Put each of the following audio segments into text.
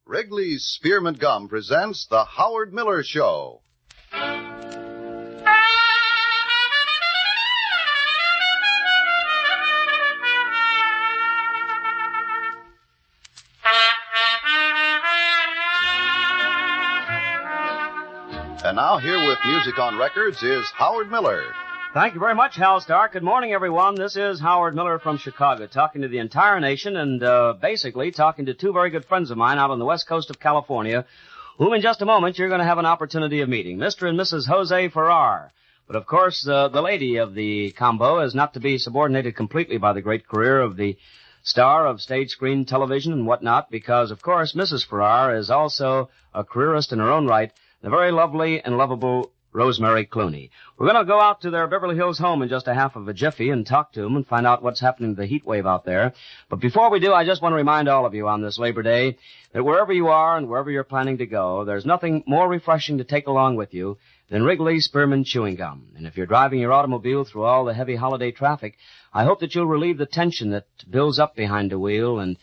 Wrigley's Spearmint Gum presents The Howard Miller Show. And now here with music on records is Howard Miller. Thank you very much, Hal Stark. Good morning, everyone. This is Howard Miller from Chicago, talking to the entire nation and basically talking to two very good friends of mine out on the west coast of California, whom in just a moment you're going to have an opportunity of meeting, Mr. and Mrs. Jose Ferrer. But, of course, the lady of the combo is not to be subordinated completely by the great career of the star of stage, screen, television, and whatnot, because, of course, Mrs. Ferrer is also a careerist in her own right, the very lovely and lovable Rosemary Clooney. We're going to go out to their Beverly Hills home in just a half of a jiffy and talk to them and find out what's happening to the heat wave out there. But before we do, I just want to remind all of you on this Labor Day that wherever you are and wherever you're planning to go, there's nothing more refreshing to take along with you than Wrigley's Spearmint Chewing Gum. And if you're driving your automobile through all the heavy holiday traffic, I hope that you'll relieve the tension that builds up behind the wheel and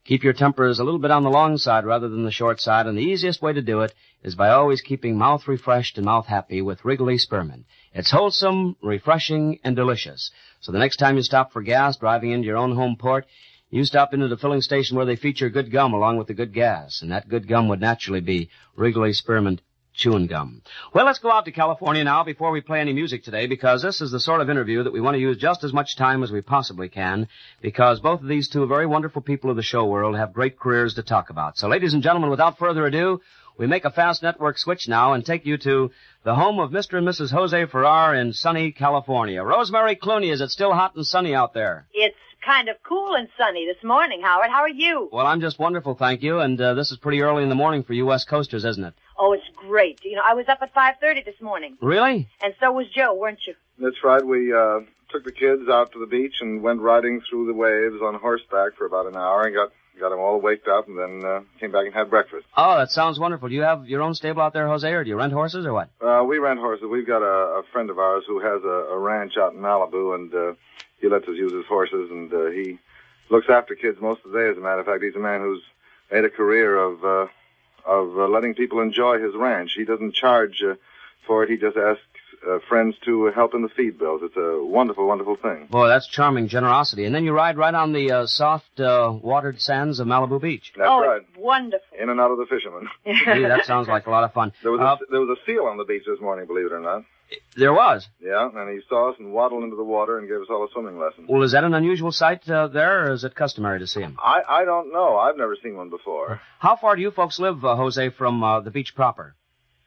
keep your tempers a little bit on the long side rather than the short side, and the easiest way to do it is by always keeping mouth refreshed and mouth happy with Wrigley Spearmint. It's wholesome, refreshing, and delicious. So the next time you stop for gas driving into your own home port, you stop into the filling station where they feature good gum along with the good gas, and that good gum would naturally be Wrigley Spearmint Chewing Gum. Well, let's go out to California now before we play any music today, because this is the sort of interview that we want to use just as much time as we possibly can, because both of these two very wonderful people of the show world have great careers to talk about. So, ladies and gentlemen, without further ado, we make a fast network switch now and take you to the home of Mr. and Mrs. Jose Ferrer in sunny California. Rosemary Clooney, is it still hot and sunny out there? It's kind of cool and sunny this morning, Howard. How are you? Well, I'm just wonderful, thank you, and this is pretty early in the morning for you West Coasters, isn't it? Oh, it's great. You know, I was up at 5:30 this morning. Really? And so was Joe, weren't you? That's right. We took the kids out to the beach and went riding through the waves on horseback for about an hour and got them all waked up and then came back and had breakfast. Oh, that sounds wonderful. Do you have your own stable out there, Jose, or do you rent horses or what? We rent horses. We've got a friend of ours who has a ranch out in Malibu, and he lets us use his horses, and he looks after kids most of the day. As a matter of fact, he's a man who's made a career of letting people enjoy his ranch. He doesn't charge for it. He just asks friends to help in the feed bills. It's a wonderful, wonderful thing. Boy, that's charming generosity. And then you ride right on the soft, watered sands of Malibu Beach. That's right. It's wonderful. In and out of the fishermen. Gee, that sounds like a lot of fun. There was a seal on the beach this morning, believe it or not. There was? Yeah, and he saw us and waddled into the water and gave us all a swimming lesson. Well, is that an unusual sight there, or is it customary to see him? I don't know. I've never seen one before. How far do you folks live, Jose, from the beach proper?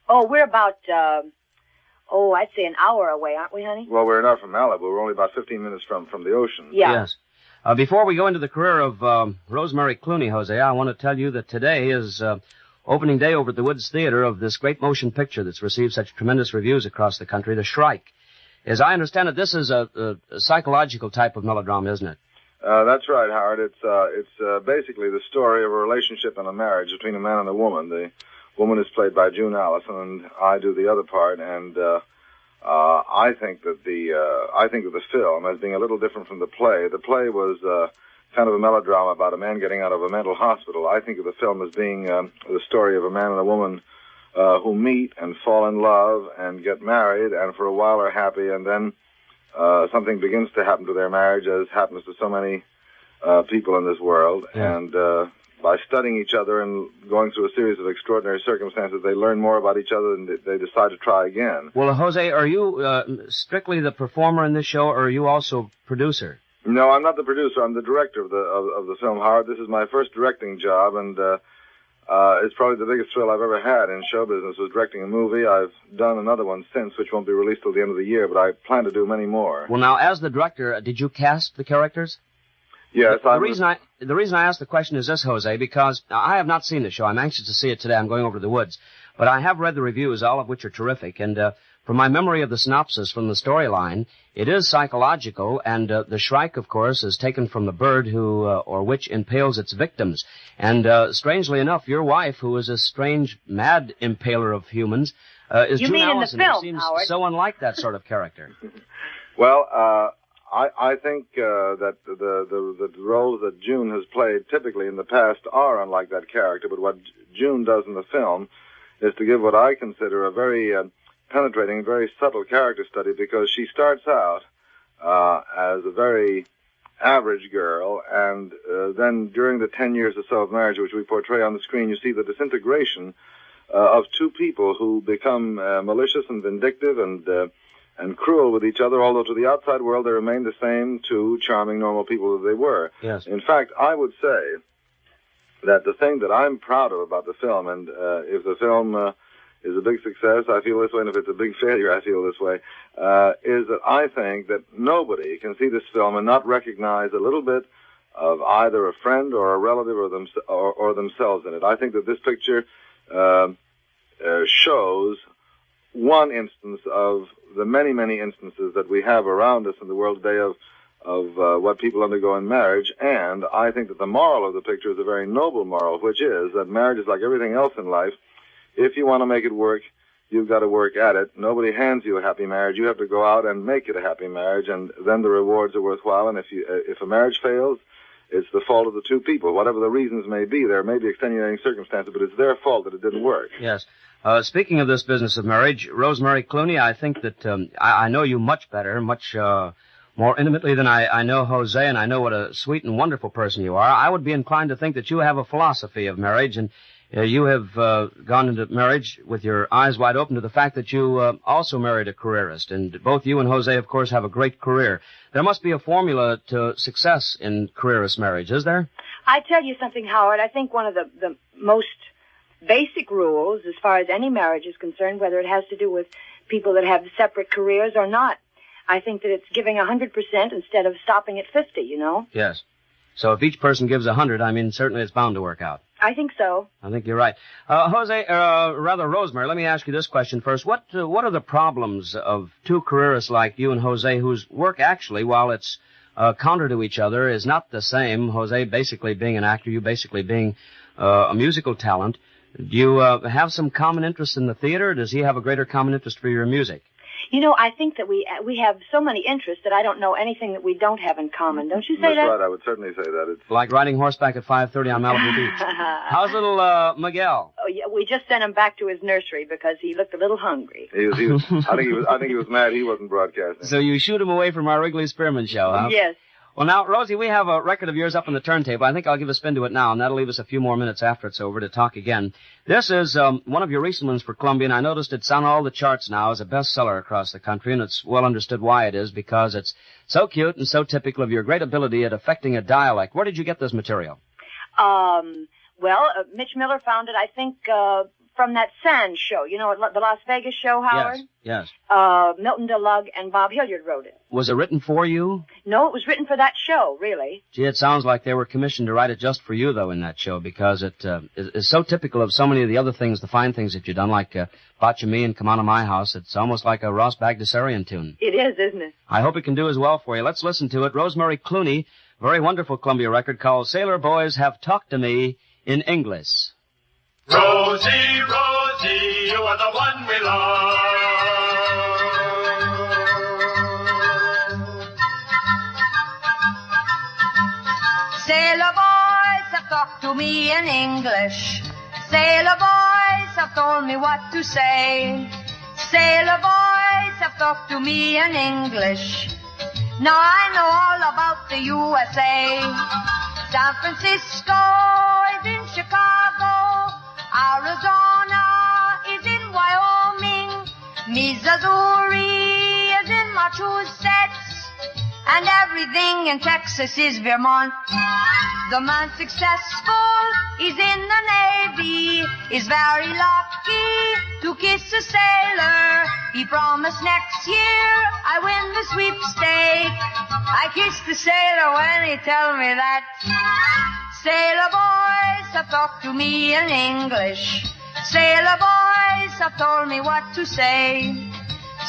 Oh, we're about, I'd say an hour away, aren't we, honey? Well, we're not from Malibu. We're only about 15 minutes from the ocean. Yeah. Yes. Before we go into the career of Rosemary Clooney, Jose, I want to tell you that today is opening day over at the Woods Theater of this great motion picture that's received such tremendous reviews across the country, The Shrike. As I understand it, this is a psychological type of melodrama, isn't it? That's right, Howard. It's basically the story of a relationship and a marriage between a man and a woman. The woman is played by June Allison, and I do the other part. And I think that the film, as being a little different from the play. The play was kind of a melodrama about a man getting out of a mental hospital. I think of the film as being the story of a man and a woman who meet and fall in love and get married and for a while are happy, and then something begins to happen to their marriage, as happens to so many people in this world. Yeah. And by studying each other and going through a series of extraordinary circumstances, they learn more about each other and they decide to try again. Well, Jose, are you strictly the performer in this show, or are you also producer? No, I'm not the producer. I'm the director of the film, Howard. This is my first directing job, and it's probably the biggest thrill I've ever had in show business, was directing a movie. I've done another one since, which won't be released till the end of the year, but I plan to do many more. Well, now, as the director, did you cast the characters? Yes. The reason I asked the question is this, Jose, because I have not seen the show. I'm anxious to see it today. I'm going over to the woods. But I have read the reviews, all of which are terrific, and from my memory of the synopsis from the storyline, it is psychological, and the Shrike, of course, is taken from the bird who or which impales its victims. And strangely enough, your wife, who is a strange, mad impaler of humans, is you June mean Allison, in the film, who seems Howard? so unlike that sort of character. Well, I think that the roles that June has played typically in the past are unlike that character, but what June does in the film is to give what I consider a very penetrating, very subtle character study, because she starts out as a very average girl, and then during the 10 years or so of marriage which we portray on the screen, you see the disintegration of two people who become malicious and vindictive and cruel with each other, although to the outside world they remain the same two charming, normal people that they were. Yes. In fact, I would say that the thing that I'm proud of about the film, and if the film is a big success, I feel this way, and if it's a big failure, I feel this way, is that I think that nobody can see this film and not recognize a little bit of either a friend or a relative or themselves in it. I think that this picture shows one instance of the many, many instances that we have around us in the world today of what people undergo in marriage, and I think that the moral of the picture is a very noble moral, which is that marriage is like everything else in life. If you want to make it work, you've got to work at it. Nobody hands you a happy marriage. You have to go out and make it a happy marriage, and then the rewards are worthwhile. And if a marriage fails, it's the fault of the two people. Whatever the reasons may be, there may be extenuating circumstances, but it's their fault that it didn't work. Yes. Speaking of this business of marriage, Rosemary Clooney, I think that I know you much better, much more intimately than I know Jose, and I know what a sweet and wonderful person you are. I would be inclined to think that you have a philosophy of marriage, and you have gone into marriage with your eyes wide open to the fact that you also married a careerist, and both you and Jose, of course, have a great career. There must be a formula to success in careerist marriage, is there? I tell you something, Howard. I think one of the most basic rules as far as any marriage is concerned, whether it has to do with people that have separate careers or not, I think that it's giving 100% instead of stopping at 50, you know? Yes. So if each person gives 100, I mean, certainly it's bound to work out. I think so. I think you're right. Rosemary, let me ask you this question first. What are the problems of two careerists like you and Jose, whose work actually, while it's counter to each other, is not the same? Jose basically being an actor, you basically being a musical talent. Do you have some common interest in the theater, or does he have a greater common interest for your music? You know, I think that we have so many interests that I don't know anything that we don't have in common. Don't you say That's that? That's right. I would certainly say that. It's like riding horseback at 5:30 on Malibu Beach. How's little Miguel? Oh, yeah, we just sent him back to his nursery because he looked a little hungry. He was. I think he was mad he wasn't broadcasting. So you shoot him away from our Wrigley Spearman show, huh? Yes. Well, now, Rosie, we have a record of yours up on the turntable. I think I'll give a spin to it now, and that'll leave us a few more minutes after it's over to talk again. This is one of your recent ones for Columbia, and I noticed it's on all the charts now as a bestseller across the country, and it's well understood why it is, because it's so cute and so typical of your great ability at affecting a dialect. Where did you get this material? Well, Mitch Miller found it, I think, from that Sands show. You know, the Las Vegas show, Howard? Yes. Milton DeLugg and Bob Hilliard wrote it. Was it written for you? No, it was written for that show, really. Gee, it sounds like they were commissioned to write it just for you, though, in that show, because it is so typical of so many of the other things, the fine things that you've done, like Botcha Me and Come On to My House. It's almost like a Ross Bagdasarian tune. It is, isn't it? I hope it can do as well for you. Let's listen to it. Rosemary Clooney, very wonderful Columbia record called Sailor Boys Have Talked to Me in English. Rosie, Rosie, you are the one we love. Sailor boys have talked to me in English. Sailor boys have told me what to say. Sailor boys have talked to me in English. Now I know all about the USA. San Francisco is in Chicago. Arizona is in Wyoming. Missouri is in Massachusetts. And everything in Texas is Vermont. The man successful is in the Navy, is very lucky to kiss a sailor. He promised next year I win the sweepstake. I kiss the sailor when he tell me that. Sailor boys have talked to me in English. Sailor boys have told me what to say.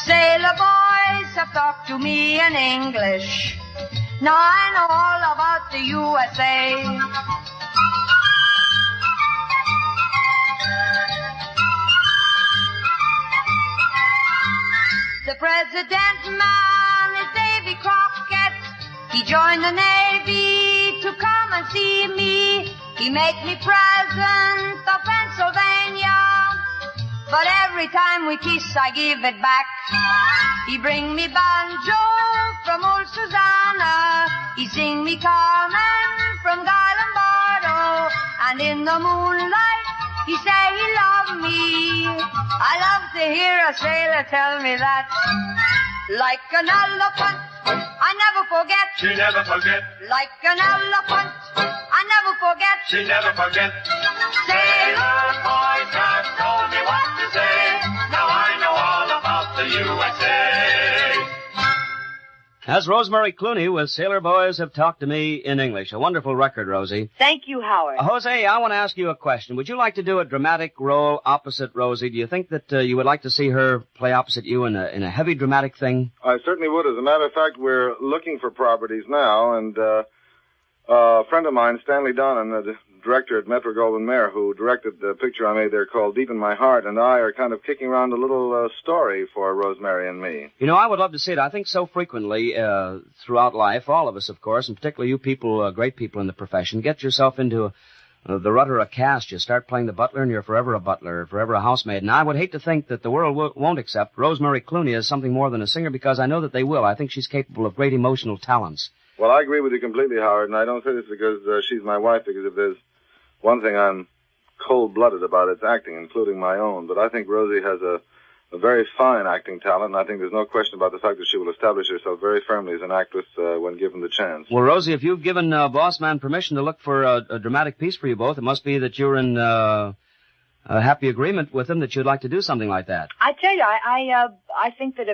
Sailor boys have talked to me in English. Now I know all about the USA. The president man is Davy Crockett. He joined the Navy to come and see me. He make me present of Pennsylvania. But every time we kiss, I give it back. He bring me banjo from old Susanna. He sing me Carmen from Guy Lombardo. And in the moonlight, he say he love me. I love to hear a sailor tell me that. Like an elephant, I never forget. She never forget. Like an elephant, I never forget. She never forget. Sailor boys have told me what to say. Now I know all about the USA. That's Rosemary Clooney with Sailor Boys Have Talked to Me in English. A wonderful record, Rosie. Thank you, Howard. Jose, I want to ask you a question. Would you like to do a dramatic role opposite Rosie? Do you think that you would like to see her play opposite you in a heavy dramatic thing? I certainly would. As a matter of fact, we're looking for properties now, and a friend of mine, Stanley Donnan, the director at Metro-Goldwyn-Mayer, who directed the picture I made there called Deep in My Heart, and I are kind of kicking around a little story for Rosemary and me. You know, I would love to see it. I think so frequently throughout life, all of us, of course, and particularly you people, great people in the profession, get yourself into the rut or a cast. You start playing the butler, and you're forever a butler, forever a housemaid. And I would hate to think that the world won't accept Rosemary Clooney as something more than a singer, because I know that they will. I think she's capable of great emotional talents. Well, I agree with you completely, Howard, and I don't say this because she's my wife, because if there's one thing I'm cold-blooded about, it's acting, including my own. But I think Rosie has a very fine acting talent, and I think there's no question about the fact that she will establish herself very firmly as an actress when given the chance. Well, Rosie, if you've given Boss Man permission to look for a dramatic piece for you both, it must be that you're in a happy agreement with him that you'd like to do something like that. I tell you, I think that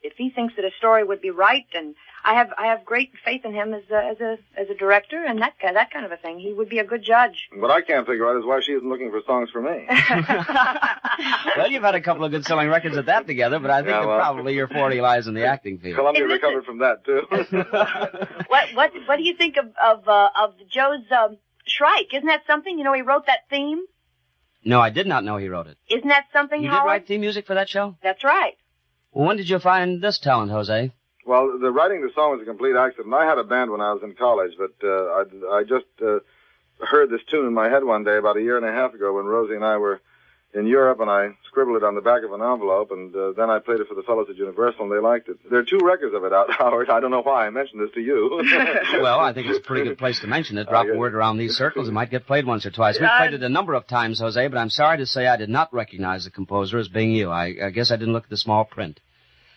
if he thinks that a story would be right, and I have great faith in him as a director and that kind of a thing. He would be a good judge. What I can't figure out is why she isn't looking for songs for me. Well, you've had a couple of good selling records at that together, but I think that probably your forte lies in the acting field. Columbia recovered from that too. What do you think of Joe's Shrike? Isn't that something? You know, he wrote that theme. No, I did not know he wrote it. Isn't that something, You Howard? did write theme music for that show? That's right. Well, when did you find this talent, Jose? Well, the writing the song was a complete accident. I had a band when I was in college, but I just heard this tune in my head one day about a year and a half ago when Rosie and I were in Europe, and I scribbled it on the back of an envelope, and then I played it for the fellows at Universal, and they liked it. There are 2 records of it out, Howard. I don't know why I mentioned this to you. Well, I think it's a pretty good place to mention it. Drop a word around these circles. It might get played once or twice. We've played it a number of times, Jose, but I'm sorry to say I did not recognize the composer as being you. I guess I didn't look at the small print.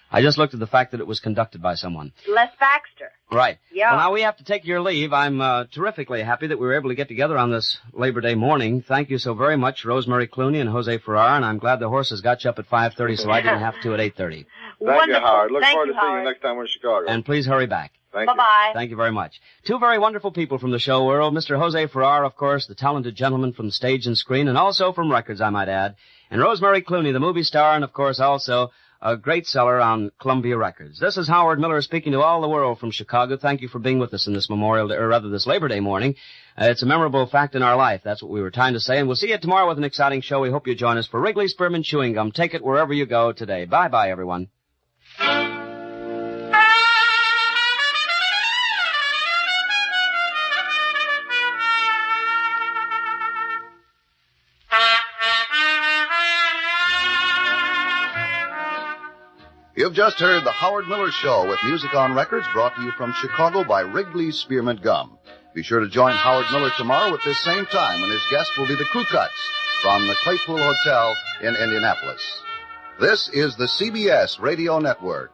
I just looked at the fact that it was conducted by someone. Les Baxter. Right. Yeah. Well, now we have to take your leave. I'm terrifically happy that we were able to get together on this Labor Day morning. Thank you so very much, Rosemary Clooney and Jose Ferrer, and I'm glad the horses got you up at 5:30 so I didn't have to at 8:30. Thank you, Howard. Look Thank forward you, to seeing Howard. you next time we're in Chicago. And please hurry back. Thank you. Bye-bye. Thank you very much. 2 very wonderful people from the show world. Mr. Jose Ferrer, of course, the talented gentleman from stage and screen, and also from records, I might add. And Rosemary Clooney, the movie star, and of course also a great seller on Columbia Records. This is Howard Miller speaking to all the world from Chicago. Thank you for being with us in this this Labor Day morning. It's a memorable fact in our life. That's what we were trying to say. And we'll see you tomorrow with an exciting show. We hope you join us for Wrigley Spearmint Chewing Gum. Take it wherever you go today. Bye-bye, everyone. You've just heard The Howard Miller Show with music on records brought to you from Chicago by Wrigley Spearmint Gum. Be sure to join Howard Miller tomorrow at this same time when his guest will be the Crew Cuts from the Claypool Hotel in Indianapolis. This is the CBS Radio Network.